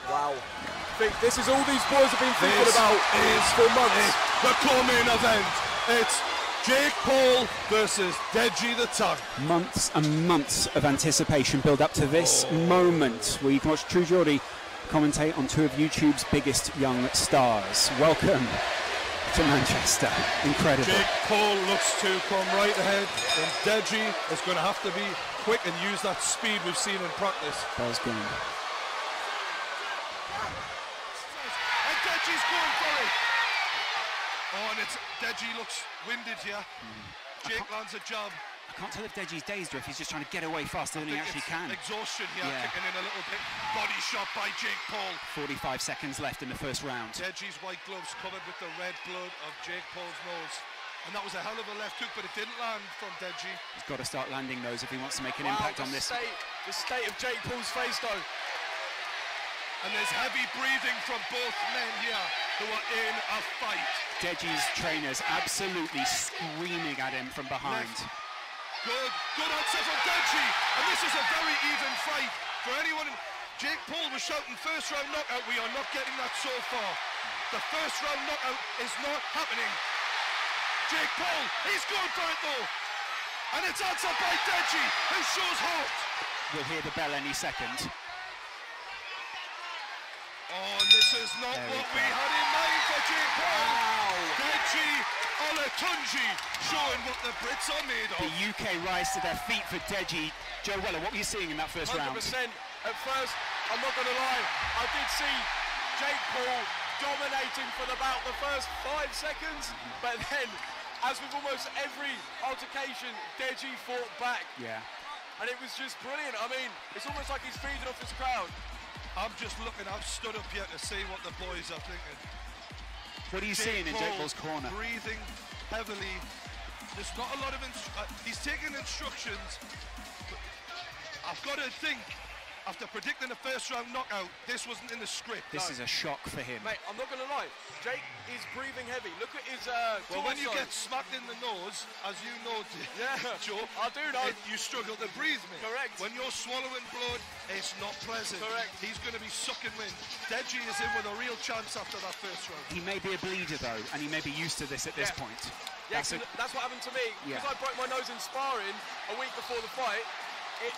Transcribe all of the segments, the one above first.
Wow. I think this is all these boys have been thinking about for months. The co-main event. It's Jake Paul versus Deji the Tank. Months and months of anticipation build up to this moment where you can watch True Geordie commentate on two of YouTube's biggest young stars. Welcome to Manchester. Incredible. Jake Paul looks to come right ahead, and Deji is going to have to be quick and use that speed we've seen in practice. Bell's gone. And Deji's going for it. Oh, and Deji looks winded here. Jake lands a jab. I can't tell if Deji's dazed or if he's just trying to get away faster than he actually can. Exhaustion here, kicking in a little bit. Body shot by Jake Paul. 45 seconds left in the first round. Deji's white gloves covered with the red blood of Jake Paul's nose. And that was a hell of a left hook, but it didn't land from Deji. He's got to start landing those if he wants to make an impact on this. The state of Jake Paul's face, though. And there's heavy breathing from both men here who are in a fight. Deji's trainers absolutely screaming at him from behind. Good answer from Deji, and this is a very even fight for anyone. Jake Paul was shouting first round knockout. We are not getting that so far. The first round knockout is not happening. Jake Paul, he's going for it though, and it's answered by Deji, who shows heart. We'll hear the bell any second. Oh, and this is not what we had in mind for Jake Paul. Wow. Deji Olatunji showing what the Brits are made of. The UK rise to their feet for Deji. Joe Weller, what were you seeing in that first 100%. round? At first, I'm not going to lie, I did see Jake Paul dominating for about the first 5 seconds, but then, as with almost every altercation, Deji fought back. Yeah. And it was just brilliant. I mean, it's almost like he's feeding off his crowd. I'm just looking, I've stood up here to see what the boys are thinking. What are you seeing in Jake Paul's corner? Breathing heavily. There's not a lot of he's taking instructions. But I've got to think, after predicting the first round knockout, this wasn't in the script. This is a shock for him. Mate, I'm not going to lie. Jake is breathing heavy. Look at his well, when you get smacked in the nose, as you know, Joe, I do know. You struggle to breathe, mate. Correct. When you're swallowing blood, it's not pleasant. Correct. He's going to be sucking wind. Deji is in with a real chance after that first round. He may be a bleeder, though, and he may be used to this at this point. Yeah, that's what happened to me. Because I broke my nose in sparring a week before the fight.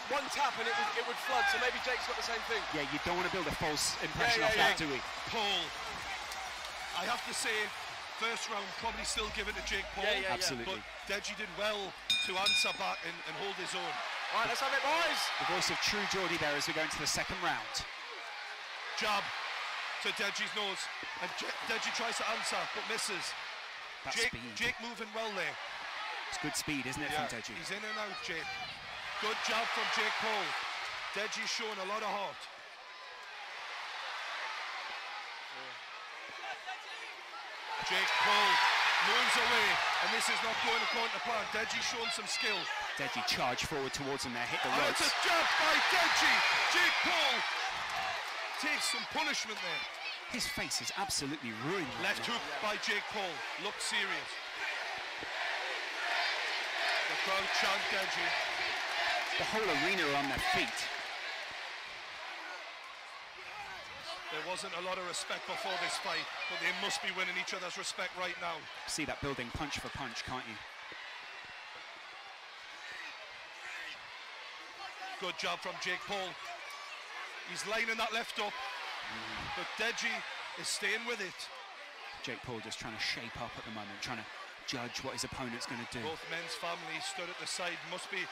One tap and it would flood, so maybe Jake's got the same thing. Yeah, you don't want to build a false impression off that, do we? Paul, I have to say, first round probably still give it to Jake Paul. Yeah, absolutely. But Deji did well to answer back and hold his own. All right, let's have it, boys. The voice of True Geordie there as we go into the second round. Jab to Deji's nose, and Deji tries to answer but misses. Jake moving well there. It's good speed, isn't it, from Deji? He's in and out, Jake. Good job from Jake Paul. Deji's showing a lot of heart. Jake Paul moves away, and this is not going according to plan. Deji's showing some skill. Deji charged forward towards him there, hit the And ropes. it's a jab by Deji. Jake Paul takes some punishment there. His face is absolutely ruined. Left hook by Jake Paul. Looked serious. The crowd chant Deji. The whole arena are on their feet. There wasn't a lot of respect before this fight, but they must be winning each other's respect right now. See that building punch for punch, can't you? Good job from Jake Paul. He's lining that left up, but Deji is staying with it. Jake Paul just trying to shape up at the moment, trying to judge what his opponent's going to do. Both men's families stood at the side, must be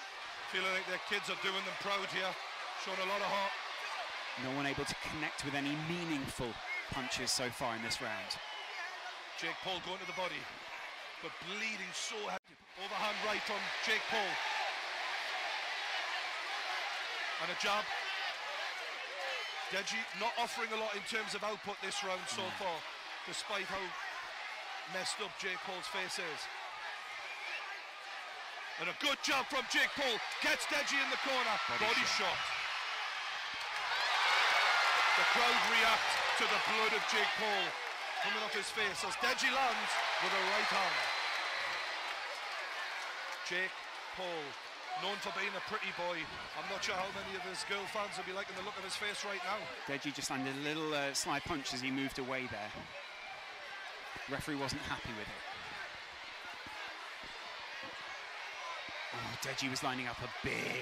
feeling like their kids are doing them proud here, showing a lot of heart. No one able to connect with any meaningful punches so far in this round. Jake Paul going to the body, but bleeding so heavy. Overhand right from Jake Paul. And a jab. Deji not offering a lot in terms of output this round so far, despite how messed up Jake Paul's face is. And a good jab from Jake Paul. Gets Deji in the corner. Body shot. The crowd react to the blood of Jake Paul coming off his face as Deji lands with a right hand. Jake Paul known for being a pretty boy. I'm not sure how many of his girl fans will be liking the look of his face right now. Deji just landed a little slide punch as he moved away there. The referee wasn't happy with it. Oh, Deji was lining up a big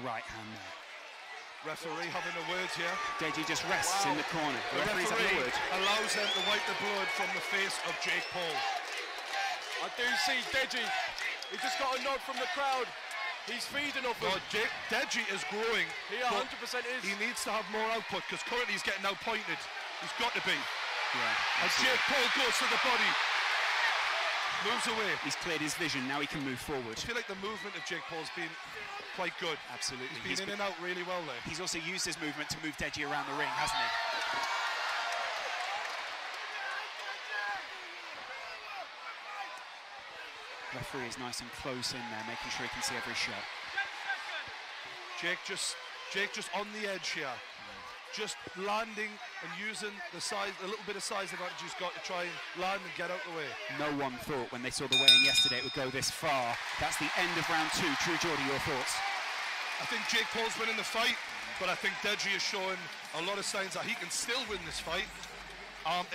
right hand there. Referee having a word here. Deji just rests in the corner. The referee's having a referee word. allows them to wipe the blood from the face of Jake Paul. I do see Deji. He just got a nod from the crowd. He's feeding off him. Deji is growing. He 100% is. He needs to have more output because currently he's getting outpointed. He's got to be. Yeah, and Jake Paul goes to the body. Moves away. He's cleared his vision. Now he can move forward. I feel like the movement of Jake Paul's been quite good. Absolutely. He's been in and out really well there. He's also used his movement to move Deji around the ring, hasn't he? Referee is nice and close in there, making sure he can see every shot. Jake just on the edge here. Just landing and using the size, a little bit of size advantage he's got to try and land and get out the way. No one thought when they saw the weigh-in yesterday it would go this far. That's the end of round 2. True Geordie, your thoughts? I think Jake Paul's winning the fight, but I think Deji is showing a lot of signs that he can still win this fight.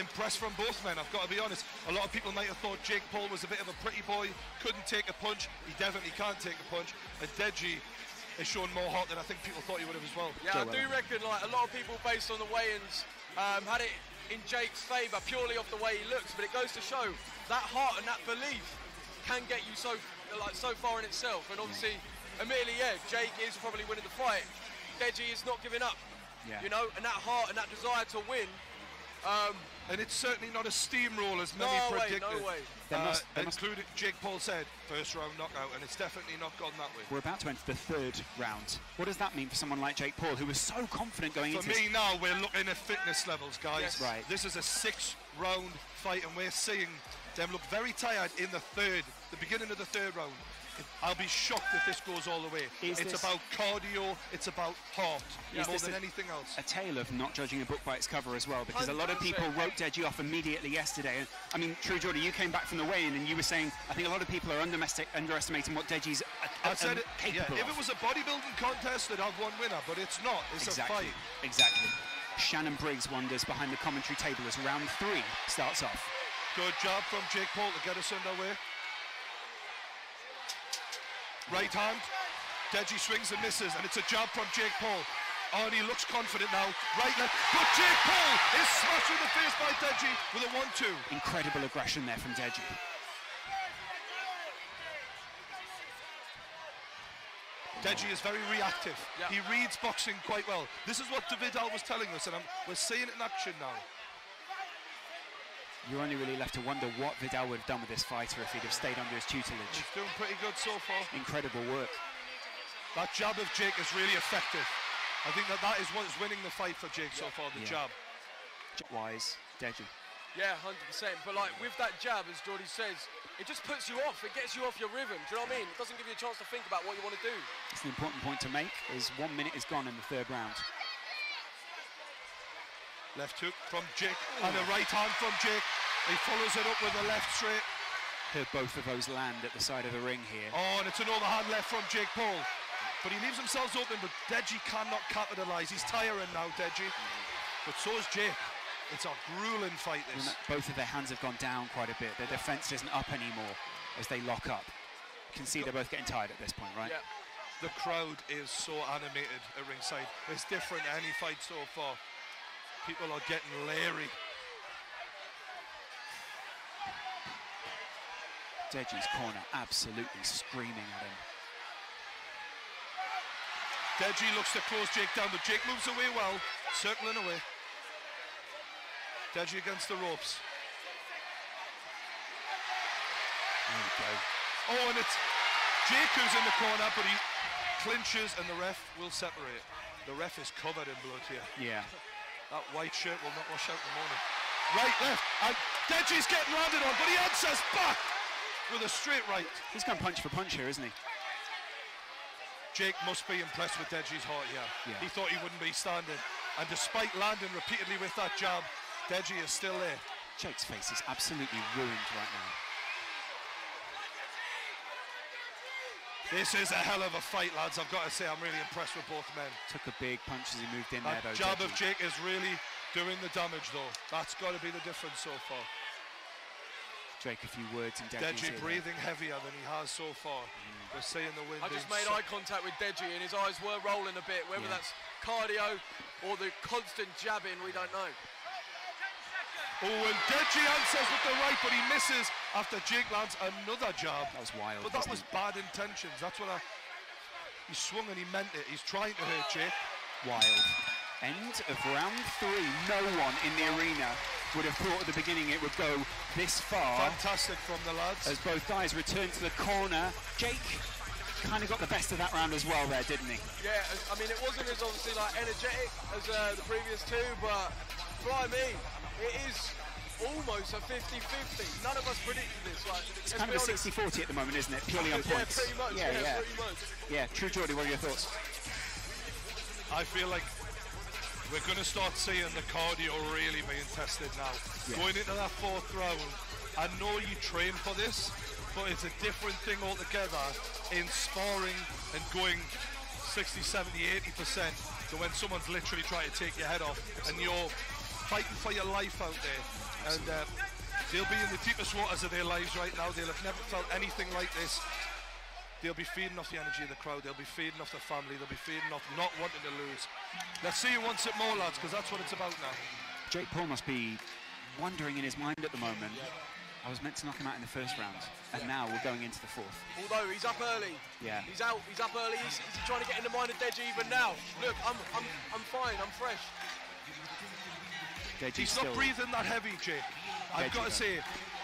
Impressed from both men, I've got to be honest. A lot of people might have thought Jake Paul was a bit of a pretty boy, couldn't take a punch. He definitely can't take a punch. And Deji is showing more heart than I think people thought he would have as well. Yeah, I do reckon like a lot of people based on the weigh-ins had it in Jake's favour purely off the way he looks, but it goes to show that heart and that belief can get you so far in itself. And obviously, admittedly, yeah, Jake is probably winning the fight. Deji is not giving up, you know, and that heart and that desire to win. And it's certainly not a steamroll as many predicted. No way. Including Jake Paul said, first round knockout, and it's definitely not gone that way. We're about to enter the 3rd round. What does that mean for someone like Jake Paul, who was so confident going into this? For me now, we're looking at fitness levels, guys. Yes. Right. This is a 6-round fight, and we're seeing them look very tired in the beginning of the 3rd round. I'll be shocked if this goes all the way. It's about cardio, it's about heart, more than anything else. A tale of not judging a book by its cover as well, because 100%. a lot of people wrote Deji off immediately yesterday. And, I mean, True Geordie, you came back from the weigh-in and you were saying, I think a lot of people are underestimating what Deji's capable If it was a bodybuilding contest, they'd have one winner, but it's not. It's a fight. Exactly. Shannon Briggs wonders behind the commentary table as round 3 starts off. Good job from Jake Paul to get us underway. Right hand, Deji swings and misses, and it's a jab from Jake Paul. Oh, and he looks confident now. Right left, but Jake Paul is smashed in the face by Deji with a 1-2. Incredible aggression there from Deji. Deji is very reactive. Yeah. He reads boxing quite well. This is what Vidal was telling us, and we're seeing it in action now. You're only really left to wonder what Vidal would have done with this fighter if he'd have stayed under his tutelage. He's doing pretty good so far. Incredible work. That jab of Jake is really effective. I think that is what is winning the fight for Jake so far, the jab. Wise, Deji. Yeah, 100%. But like with that jab, as Geordie says, it just puts you off. It gets you off your rhythm. Do you know what I mean? It doesn't give you a chance to think about what you want to do. It's an important point to make, as 1 minute is gone in the 3rd round. Left hook from Jake and a right hand from Jake. He follows it up with a left straight. Heard both of those land at the side of the ring here. Oh, and it's an overhand left from Jake Paul. But he leaves himself open, but Deji cannot capitalise. He's tiring now, Deji. But so is Jake. It's a grueling fight, this. Both of their hands have gone down quite a bit. Their defence isn't up anymore as they lock up. You can see they're both getting tired at this point, right? Yeah. The crowd is so animated at ringside. It's different to any fight so far. People are getting leery. Deji's corner absolutely screaming at him. Deji looks to close Jake down, but Jake moves away well, circling away. Deji against the ropes. There we go. Oh, and it's Jake who's in the corner, but he clinches and the ref will separate. The ref is covered in blood here. Yeah. That white shirt will not wash out in the morning. Right, left, and Deji's getting landed on, but he answers back with a straight right. He's going punch for punch here, isn't he? Jake must be impressed with Deji's heart here. Yeah. He thought he wouldn't be standing. And despite landing repeatedly with that jab, Deji is still there. Jake's face is absolutely ruined right now. This is a hell of a fight, lads. I've got to say, I'm really impressed with both men. Took a big punch as he moved in there, though. That jab of Deji. Jake is really doing the damage, though. That's got to be the difference so far. Jake, a few words in Deji's Deji ear breathing heavier than he has so far. We're seeing the wind. I just made eye contact with Deji and his eyes were rolling a bit. Whether that's cardio or the constant jabbing, we don't know. Oh, and Deji answers with the right, but he misses after Jake lands another jab. That was wild. But that was bad intentions. That's what he swung and he meant it. He's trying to hurt Jake. Wild. End of round 3. No one in the arena would have thought at the beginning it would go this far. Fantastic from the lads. As both guys return to the corner. Jake kind of got the best of that round as well there, didn't he? Yeah, I mean, it wasn't as obviously like energetic as the previous two, but by me, it is almost a 50-50. None of us predicted this. Like, It's kind of a 60-40 at the moment, isn't it? Purely on points. Yeah, pretty much. Yeah, pretty much. Yeah, True Geordie, what are your thoughts? I feel like we're going to start seeing the cardio really being tested now. Yeah. Going into that 4th round, I know you train for this, but it's a different thing altogether in sparring and going 60, 70, 80% to when someone's literally trying to take your head off and you're fighting for your life out there. And they'll be in the deepest waters of their lives right now. They'll have never felt anything like this. They'll be feeding off the energy of the crowd. They'll be feeding off the family. They'll be feeding off not wanting to lose. Let's see who wants it more, lads, because that's what it's about now. Jake Paul must be wondering in his mind at the moment. I was meant to knock him out in the 1st round, and now we're going into the 4th. Although he's up early. Yeah. He's out. He's up early. Is he trying to get in the mind of Deji even now? Look, I'm fine. I'm fresh. Deji's He's not breathing that heavy, Jake. I've got to say,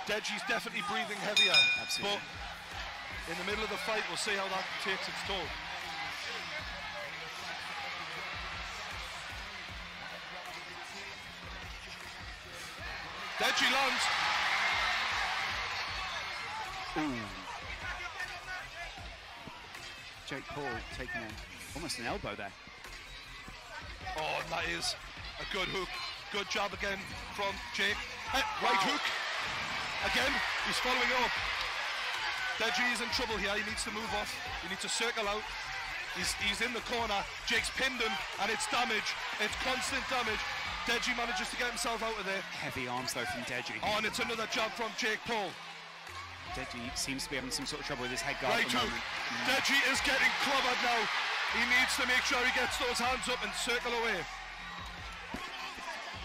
Deji's definitely breathing heavier. Absolutely. But in the middle of the fight, we'll see how that takes its toll. Deji lands. Ooh. Jake Paul taking almost an elbow there. Oh, and that is a good hook. Good job again from Jake. Right hook. Again, he's following up. Deji is in trouble here. He needs to move off. He needs to circle out. He's in the corner. Jake's pinned him, and it's damage. It's constant damage. Deji manages to get himself out of there. Heavy arms, though, from Deji. Oh, and it's another jab from Jake Paul. Deji seems to be having some sort of trouble with his head guard Right at the hook. moment. Deji is getting clobbered now. He needs to make sure he gets those hands up and circle away.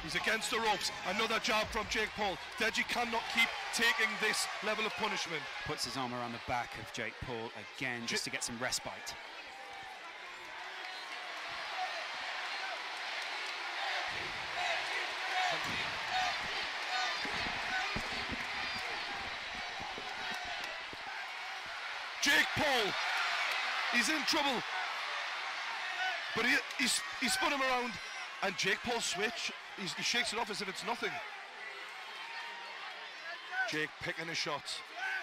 He's against the ropes. Another jab from Jake Paul. Deji cannot keep taking this level of punishment. Puts his arm around the back of Jake Paul again just to get some respite. Jake Paul, he's in trouble. But he spun him around, and Jake Paul switch. He shakes it off as if it's nothing. Jake picking his shots,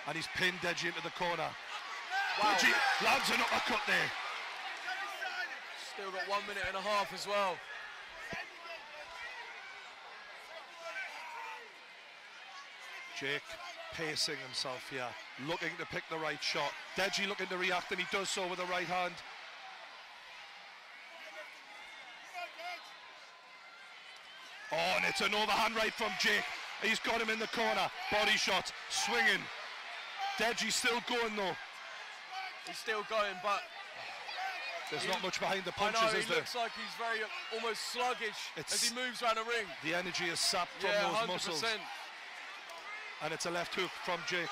and he's pinned Deji into the corner. Wow. Deji lands an uppercut there. Still got 1 minute and a half as well. Jake pacing himself here, looking to pick the right shot. Deji looking to react, and he does so with the right hand. Oh, and it's an overhand right from Jake. He's got him in the corner. Body shot, swinging. Deji's still going though. He's still going, but there's not much behind the I punches, know, is he there? looks like he's very almost sluggish as he moves around the ring. The energy is sapped from Yeah, those 100%. muscles. And it's a left hook from Jake,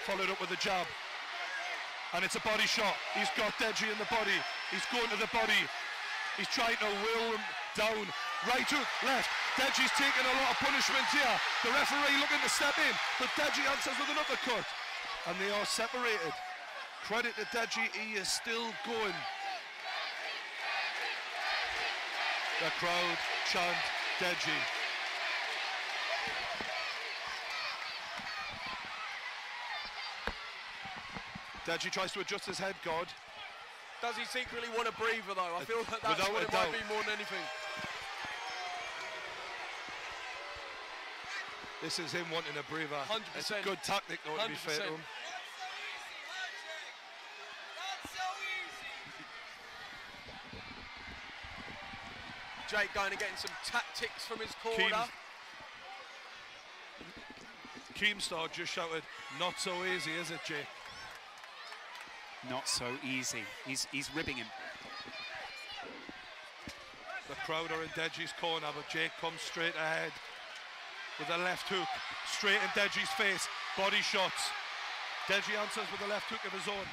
followed up with a jab. And it's a body shot. He's got Deji in the body. He's going to the body. He's trying to will him down. Right hook, left. Deji's taking a lot of punishment here. The referee looking to step in, but Deji answers with an uppercut. And they are separated. Credit to Deji, he is still going. The crowd chant Deji. Deji tries to adjust his head guard. Does he secretly want a breather though? I feel that that's Without what a it doubt. might be more than anything. This is him wanting a breather. 100%. It's a good tactic though, to be fair to 100%. him. Jake going and getting some tactics from his corner. Keemstar just shouted, "Not so easy, is it, Jake?" Not so easy. He's ribbing him. The crowd are in Deji's corner, but Jake comes straight ahead with a left hook, straight in Deji's face. Body shots. Deji answers with a left hook of his own.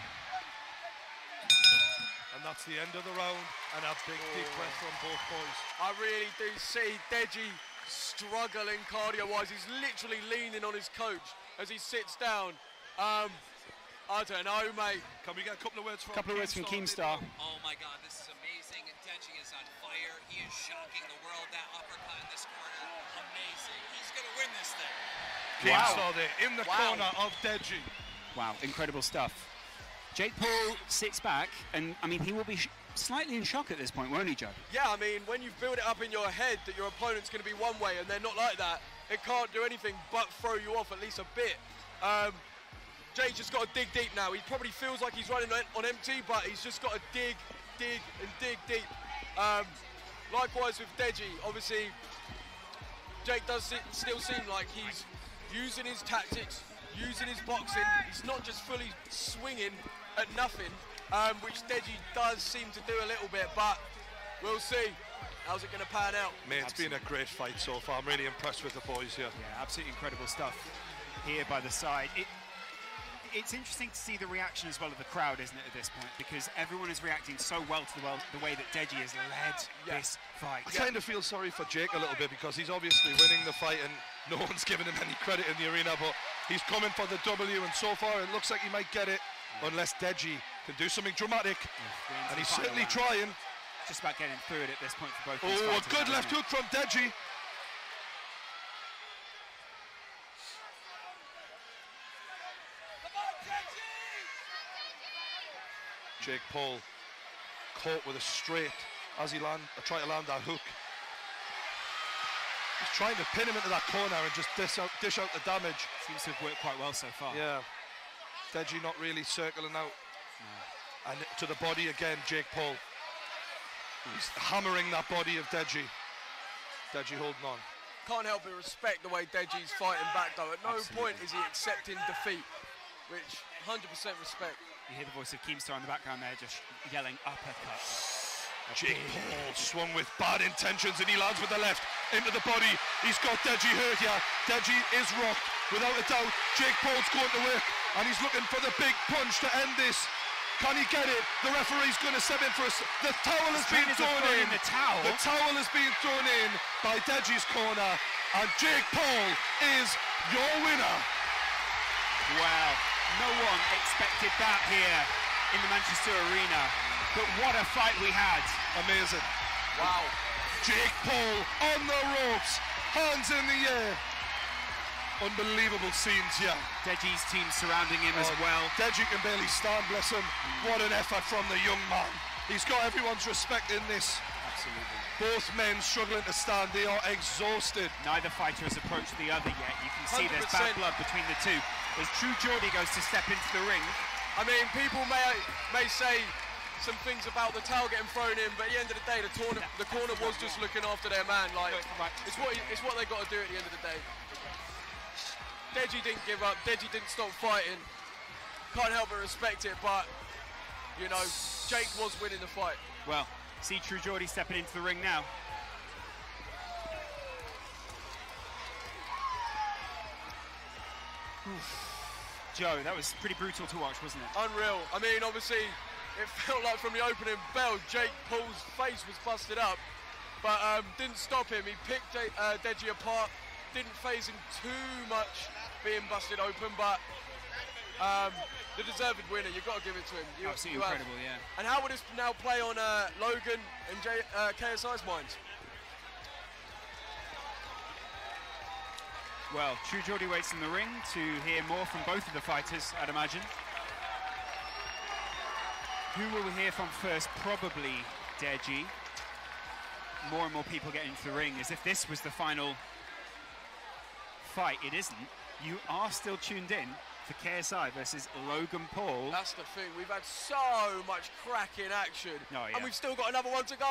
And that's the end of the round, and a big deep breath from both boys. I really do see Deji struggling cardio-wise. He's literally leaning on his coach as he sits down. I don't know, mate. Can we get a couple of words from Keemstar? Oh my God, this is amazing. Deji is on fire. He is shocking the world. That uppercut in this corner, amazing. He's going to win this thing. Keemstar there in the corner of Deji. Wow, incredible stuff. Jake Paul sits back, and I mean, he will be slightly in shock at this point, won't he, Joe? Yeah, I mean, when you've built it up in your head that your opponent's going to be one way and they're not like that, it can't do anything but throw you off at least a bit. Jake just got to dig deep now. He probably feels like he's running on empty, but he's just got to dig deep. Likewise with Deji, obviously, Jake does still seem like he's using his tactics, using his boxing. He's not just fully swinging at nothing, which Deji does seem to do a little bit, but we'll see. How's it going to pan out? Mate, it's been a great fight so far. I'm really impressed with the boys here. Yeah, absolutely incredible stuff here by the side. It's interesting to see the reaction as well of the crowd, isn't it, at this point? Because everyone is reacting so well to the way that Deji has led this fight. I kind of feel sorry for Jake a little bit because he's obviously winning the fight and no one's giving him any credit in the arena, but he's coming for the W, and so far it looks like he might get it, unless Deji can do something dramatic, and he's certainly trying. Just about getting through it at this point for both. Oh, a good left hook from Deji. Jake Paul caught with a straight as he tried to land that hook. He's trying to pin him into that corner and just dish out the damage. Seems to have worked quite well so far. Yeah. Deji not really circling out. No. And to the body again, Jake Paul. He's hammering that body of Deji. Deji holding on. Can't help but respect the way Deji's fighting back, though. At no point is he accepting defeat, which 100% respect. You hear the voice of Keemstar in the background there, just yelling uppercut. Jake Paul swung with bad intentions, and he lands with the left into the body. He's got Deji hurt here. Deji is rocked, without a doubt. Jake Paul's going to work, and he's looking for the big punch to end this. Can he get it? The referee's going to step in for us. The towel has been thrown in. The towel has been thrown in by Deji's corner, and Jake Paul is your winner. Wow, no one expected that here in the Manchester Arena. But what a fight we had. Amazing. Wow. Jake Paul on the ropes, hands in the air. Unbelievable scenes here. Deji's team surrounding him as well. Deji can barely stand, bless him. What an effort from the young man. He's got everyone's respect in this. Absolutely. Both men struggling to stand. They are exhausted. Neither fighter has approached the other yet. You can see there's bad blood between the two. As True Geordie goes to step into the ring. I mean, people may say some things about the towel getting thrown in, but at the end of the day, the corner was just looking after their man. Like, it's what they got to do at the end of the day. Deji didn't give up. Deji didn't stop fighting. Can't help but respect it, but you know, Jake was winning the fight. Well, see True Geordie stepping into the ring now. Joe, that was pretty brutal to watch, wasn't it? Unreal. I mean, obviously, it felt like from the opening bell, Jake Paul's face was busted up, but didn't stop him. He picked Deji apart, didn't faze him too much being busted open, but the deserved winner, you've got to give it to him. Absolutely incredible, yeah. And how would this now play on Logan and KSI's minds? Well, True Geordie waits in the ring to hear more from both of the fighters, I'd imagine. Who will we hear from first? Probably Deji. More and more people get into the ring, as if this was the final fight. It isn't. You are still tuned in for KSI versus Logan Paul. That's the thing. We've had so much cracking action, Oh, yeah. and we've still got another one to go.